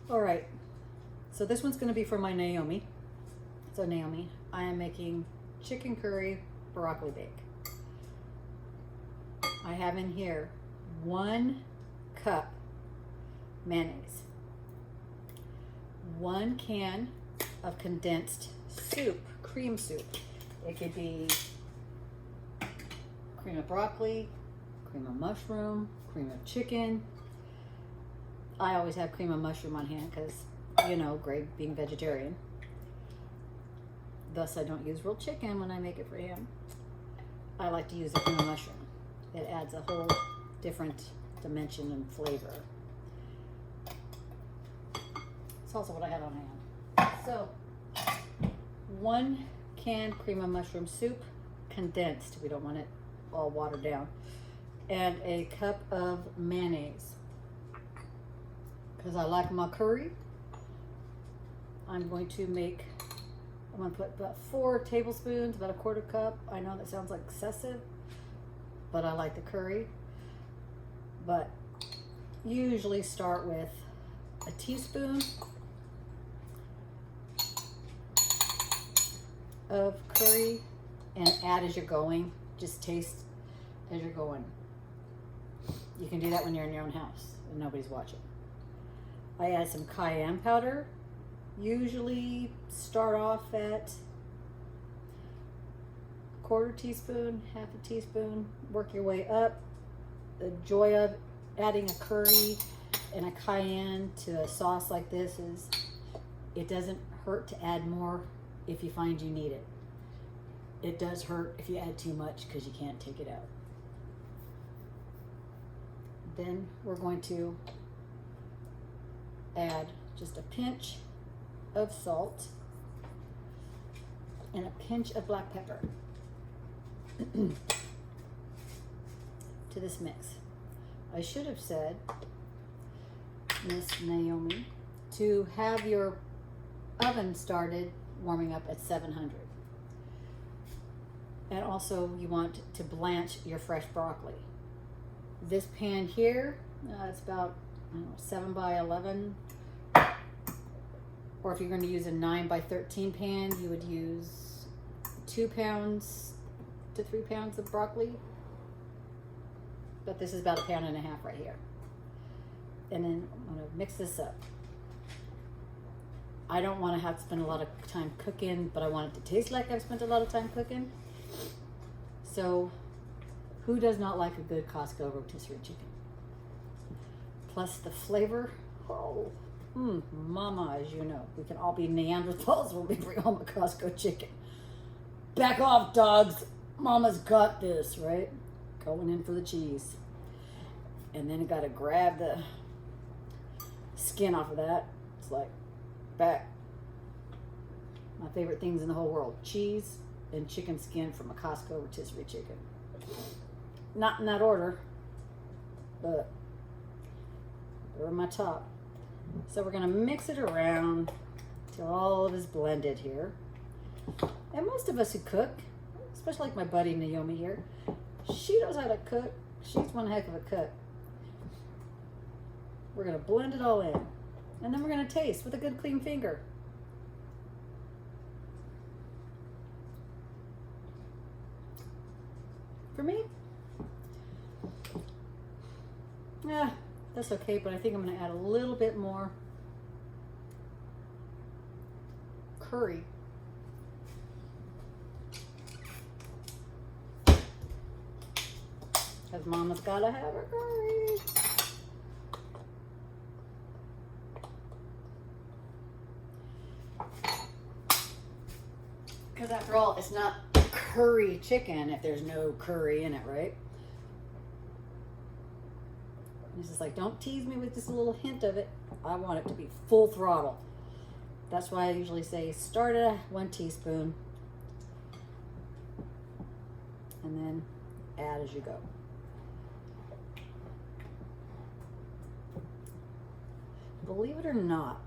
All right, so this one's gonna be for my Naomi. So Naomi, I am making chicken curry broccoli bake. I have in here 1 cup mayonnaise, 1 can of condensed soup, cream soup. It could be cream of broccoli, cream of mushroom, cream of chicken. I always have cream of mushroom on hand because, you know, Greg being vegetarian. Thus, I don't use real chicken when I make it for him. I like to use the cream of mushroom. It adds a whole different dimension and flavor. It's also what I have on hand. So, 1 can cream of mushroom soup, condensed. We don't want it all watered down. And a cup of mayonnaise. Because I like my curry, I'm going to put about 4 tablespoons, about 1/4 cup. I know that sounds like excessive, but I like the curry. But usually start with a teaspoon of curry and add as you're going. Just taste as you're going. You can do that when you're in your own house and nobody's watching. I add some cayenne powder. Usually start off at 1/4 teaspoon, 1/2 teaspoon, work your way up. The joy of adding a curry and a cayenne to a sauce like this is it doesn't hurt to add more if you find you need it. It does hurt if you add too much because you can't take it out. Then we're going to add just a pinch of salt and a pinch of black pepper to this mix. I should have said, Miss Naomi, to have your oven started warming up at 700. And also you want to blanch your fresh broccoli. This pan here, it's about 7 by 11, or if you're going to use a 9 by 13 pan, you would use 2 pounds to 3 pounds of broccoli. But this is about 1.5 pounds right here. And then I'm going to mix this up. I don't want to have to spend a lot of time cooking, but I want it to taste like I've spent a lot of time cooking. So, who does not like a good Costco rotisserie chicken? Plus the flavor, mama, as you know, we can all be Neanderthals when we bring home a Costco chicken. Back off, dogs. Mama's got this, right? Going in for the cheese. And then you gotta grab the skin off of that. It's like, back. My favorite things in the whole world, cheese and chicken skin from a Costco rotisserie chicken. Not in that order, but they're my top. So we're gonna mix it around till all of it is blended here. And most of us who cook, especially like my buddy Naomi here, she knows how to cook. She's one heck of a cook. We're gonna blend it all in. And then we're gonna taste with a good clean finger. For me, yeah, that's okay, but I think I'm gonna add a little bit more curry. Because Mama's gotta have her curry. Because after all, it's not curry chicken if there's no curry in it, right? It's just like, don't tease me with just a little hint of it. I want it to be full throttle. That's why I usually say start at 1 teaspoon and then add as you go. Believe it or not,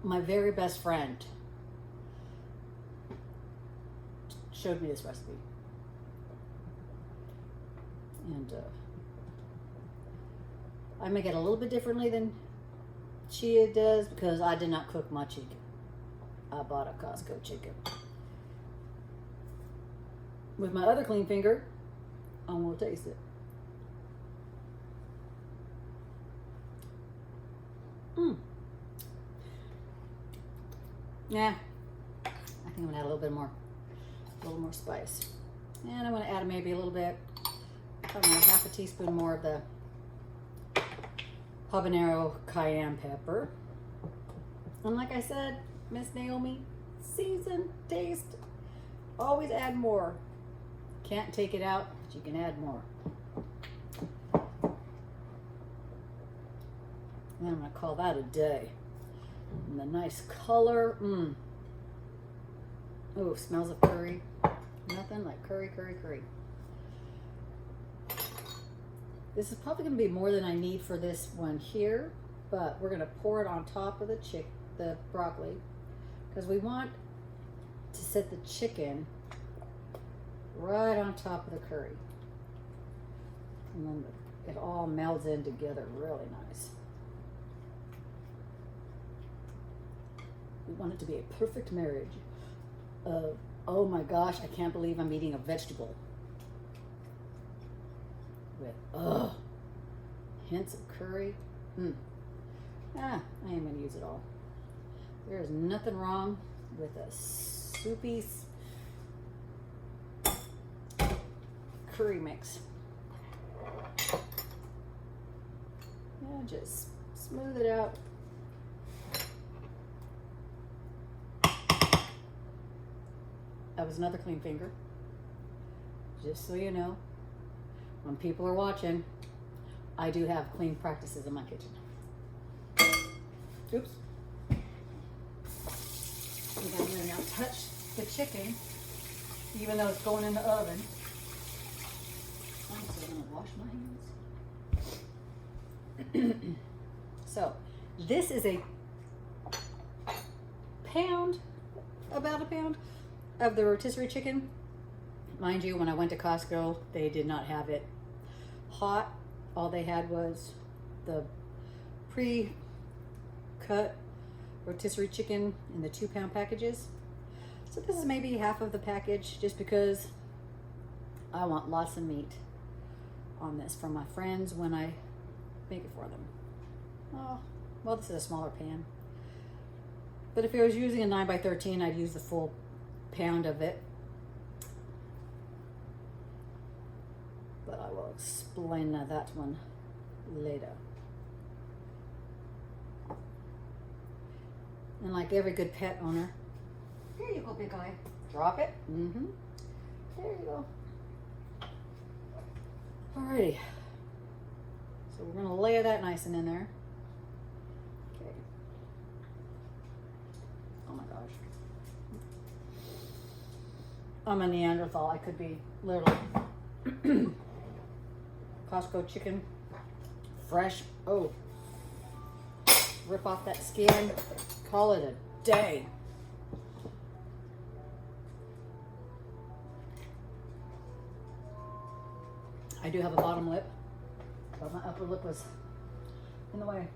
my very best friend showed me this recipe. And I make it a little bit differently than Chia does because I did not cook my chicken. I bought a Costco chicken. With my other clean finger, I'm going to taste it. Yeah, I think I'm going to add a little more spice. And I'm going to add maybe a little bit, I don't know, half a teaspoon more of the habanero cayenne pepper. And like I said, Miss Naomi, season, taste, always add more. Can't take it out, but you can add more. And I'm going to call that a day. And the nice color, Oh, smells of curry. Nothing like curry, curry, curry. This is probably going to be more than I need for this one here, but we're going to pour it on top of the broccoli, because we want to set the chicken right on top of the curry. And then it all melds in together really nice. We want it to be a perfect marriage of, oh my gosh, I can't believe I'm eating a vegetable. With, hints of curry. I am going to use it all. There is nothing wrong with a soupy curry mix. Yeah, just smooth it out. That was another clean finger. Just so you know, when people are watching, I do have clean practices in my kitchen. Oops. I'm going to now touch the chicken, even though it's going in the oven. I'm still going to wash my hands. So, this is a pound, about a pound, of the rotisserie chicken. Mind you, when I went to Costco, they did not have it hot. All they had was the pre-cut rotisserie chicken in the 2-pound packages. So this is maybe half of the package, just because I want lots of meat on this for my friends when I make it for them. Oh, well, this is a smaller pan. But if I was using a 9x13, I'd use the full pound of it. But I will explain that one later. And like every good pet owner, here you go, big guy. Drop it. There you go. Alrighty. So we're gonna layer that nice and in there. Okay. Oh my gosh. I'm a Neanderthal. I could be literally Costco chicken, fresh. Oh, rip off that skin. Call it a day. I do have a bottom lip, but my upper lip was in the way.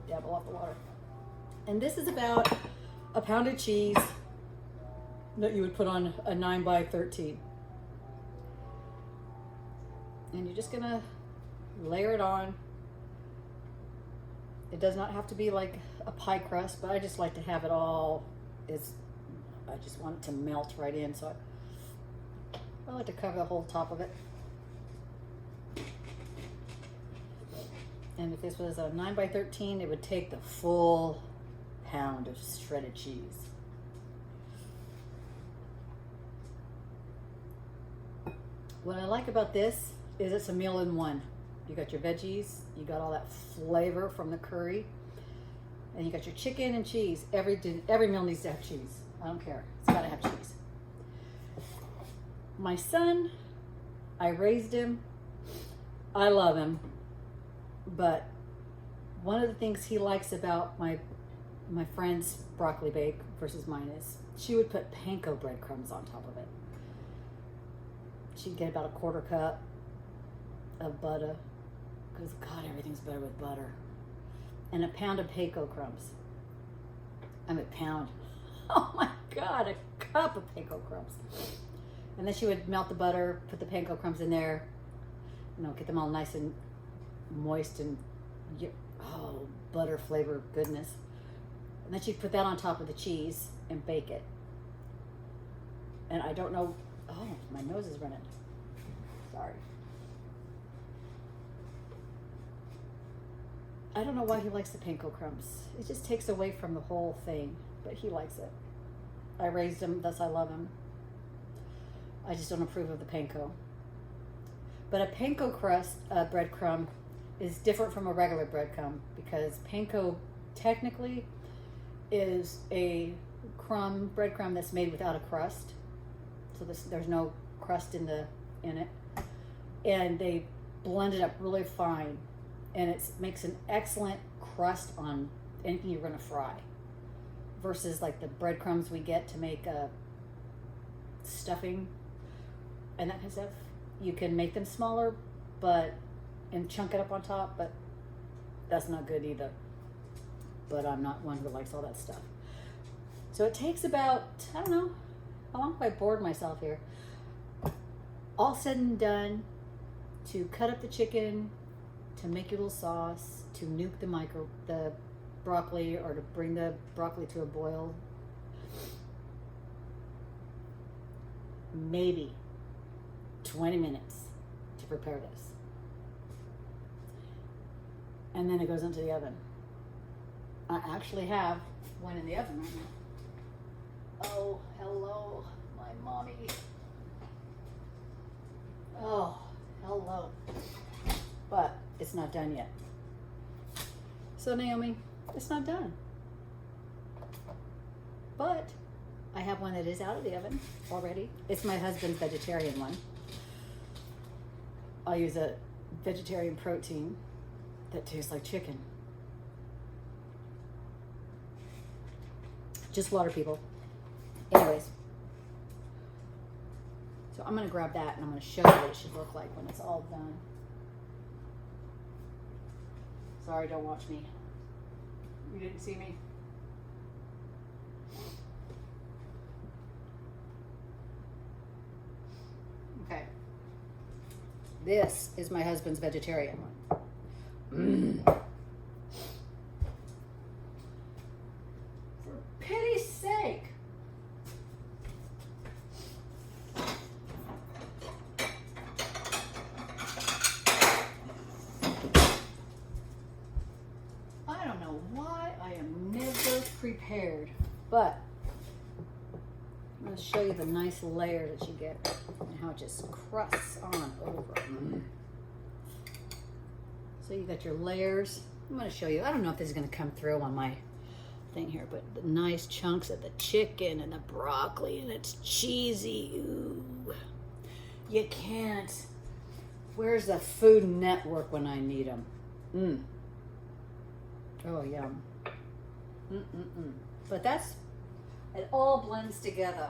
Dabble off the water. And this is about a pound of cheese that you would put on a 9x13. And you're just gonna layer it on. It does not have to be like a pie crust, but I just like to have it all, I just want it to melt right in, so I like to cover the whole top of it. And if this was a 9x13, it would take the full pound of shredded cheese. What I like about this is it's a meal in one. You got your veggies, you got all that flavor from the curry, and you got your chicken and cheese. Every meal needs to have cheese. I don't care. It's got to have cheese. My son, I raised him. I love him. But one of the things he likes about my friend's broccoli bake versus mine is she would put panko breadcrumbs on top of it. She'd get about a 1/4 cup of butter, because God, everything's better with butter. and a pound of panko crumbs. I mean, pound. Oh my God, a cup of panko crumbs. And then she would melt the butter, put the panko crumbs in there, get them all nice and moist and butter flavor goodness. And then she'd put that on top of the cheese and bake it. And I don't know, my nose is running. Sorry. I don't know why he likes the panko crumbs. It just takes away from the whole thing, but he likes it. I raised him, thus I love him. I just don't approve of the panko. But a panko crust breadcrumb is different from a regular breadcrumb because panko technically is a breadcrumb that's made without a crust. So there's no crust in it. And they blend it up really fine. And it makes an excellent crust on anything you're going to fry. Versus like the breadcrumbs we get to make stuffing and that kind of stuff. You can make them smaller and chunk it up on top, but that's not good either. But I'm not one who likes all that stuff. So it takes about, I don't know, how long have I bored myself here? All said and done, to cut up the chicken, to make your little sauce, to nuke the broccoli, or to bring the broccoli to a boil. Maybe 20 minutes to prepare this. And then it goes into the oven. I actually have one in the oven right now. Oh, hello, my mommy. Oh, hello. But it's not done yet. So Naomi, it's not done. But I have one that is out of the oven already. It's my husband's vegetarian one. I'll use a vegetarian protein that tastes like chicken. Just water, people. Anyways. So I'm going to grab that and I'm going to show you what it should look like when it's all done. Sorry, don't watch me. You didn't see me? Okay. This is my husband's vegetarian one. For pity's sake. I don't know why I am never prepared, but I'm going to show you the nice layer that you get and how it just crusts on over. So you got your layers. I'm going to show you. I don't know if this is going to come through on my thing here, but the nice chunks of the chicken and the broccoli, and it's cheesy. Ooh. You can't. Where's the Food Network when I need them? Oh, yum. But it all blends together.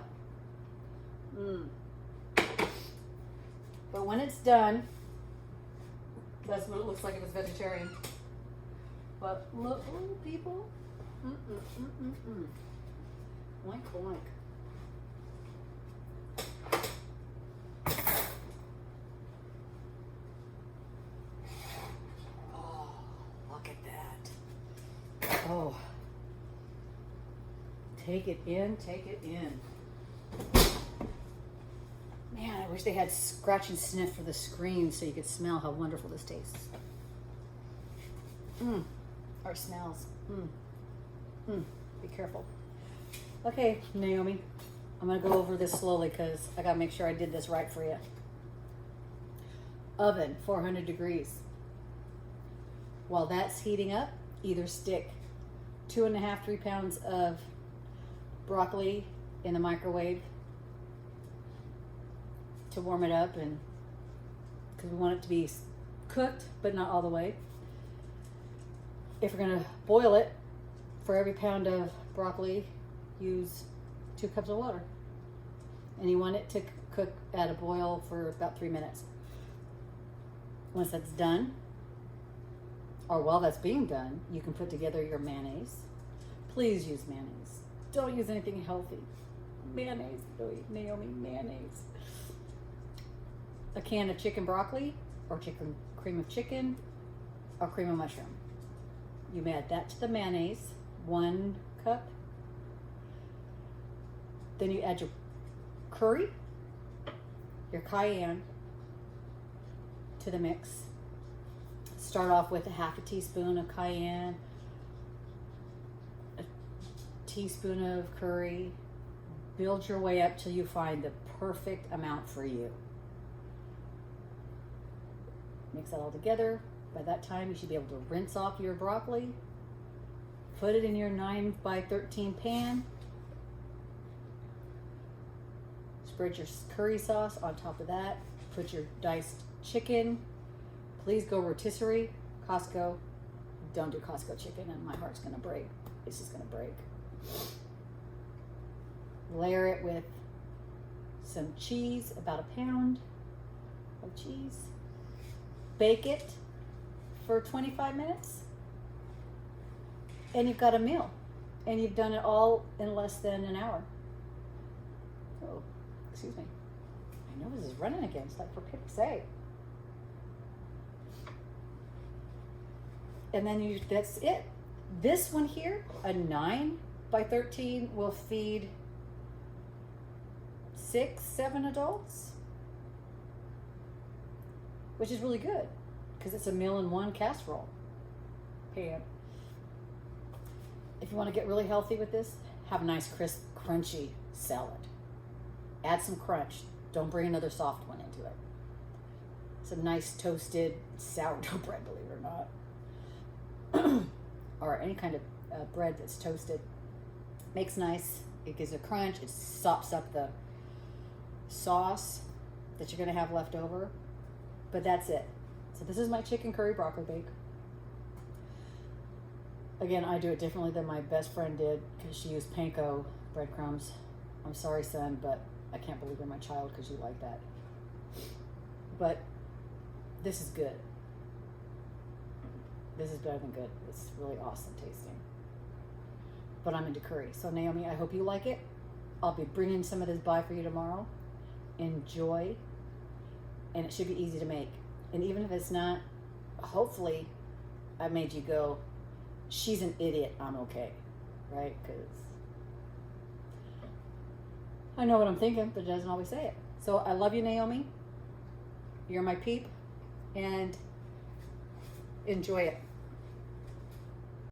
But when it's done, that's what it looks like if it's vegetarian. But look, ooh, people. Oink, oink. Oh, look at that. Oh. Take it in, take it in. Man, I wish they had scratch and sniff for the screen so you could smell how wonderful this tastes. Or smells. Be careful. Okay, Naomi, I'm going to go over this slowly because I got to make sure I did this right for you. Oven, 400 degrees. While that's heating up, either stick 2.5, 3 pounds of broccoli in the microwave to warm it up, and because we want it to be cooked but not all the way. If you're going to boil it, for every pound of broccoli, use 2 cups of water, and you want it to cook at a boil for about 3 minutes. Once that's done, or while that's being done, you can put together your mayonnaise. Please use mayonnaise. Don't use anything healthy. Mayonnaise, Naomi, mayonnaise. A can of chicken broccoli, or chicken cream of chicken, or cream of mushroom. You add that to the mayonnaise, 1 cup. Then you add your curry, your cayenne to the mix. Start off with a half a teaspoon of cayenne, a teaspoon of curry. Build your way up till you find the perfect amount for you. Mix that all together. By that time, you should be able to rinse off your broccoli. Put it in your 9 by 13 pan. Spread your curry sauce on top of that. Put your diced chicken. Please go rotisserie. Costco. Don't do Costco chicken, and my heart's gonna break. It's just gonna break. Layer it with some cheese, about a pound of cheese. Bake it for 25 minutes, and you've got a meal, and you've done it all in less than an hour. Oh, excuse me. My nose is running again. It's like, for pick's sake. And then that's it. This one here, a 9 by 13, will feed 6, 7 adults, which is really good because it's a meal in one casserole pan. If you want to get really healthy with this, have a nice crisp, crunchy salad. Add some crunch. Don't bring another soft one into it. Some nice toasted sourdough bread, believe it or not. Or any kind of bread that's toasted. Makes nice. It gives a crunch. It sops up the sauce that you're going to have left over. But that's it. So this is my chicken curry broccoli bake. Again, I do it differently than my best friend did because she used panko breadcrumbs. I'm sorry, son, but I can't believe you're my child because you like that. But this is good. This is better than good. It's really awesome tasting. But I'm into curry. So Naomi, I hope you like it. I'll be bringing some of this by for you tomorrow. Enjoy. And it should be easy to make. And even if it's not, hopefully I made you go, she's an idiot, I'm okay. Right? Because I know what I'm thinking, but it doesn't always say it. So I love you, Naomi. You're my peep. And enjoy it.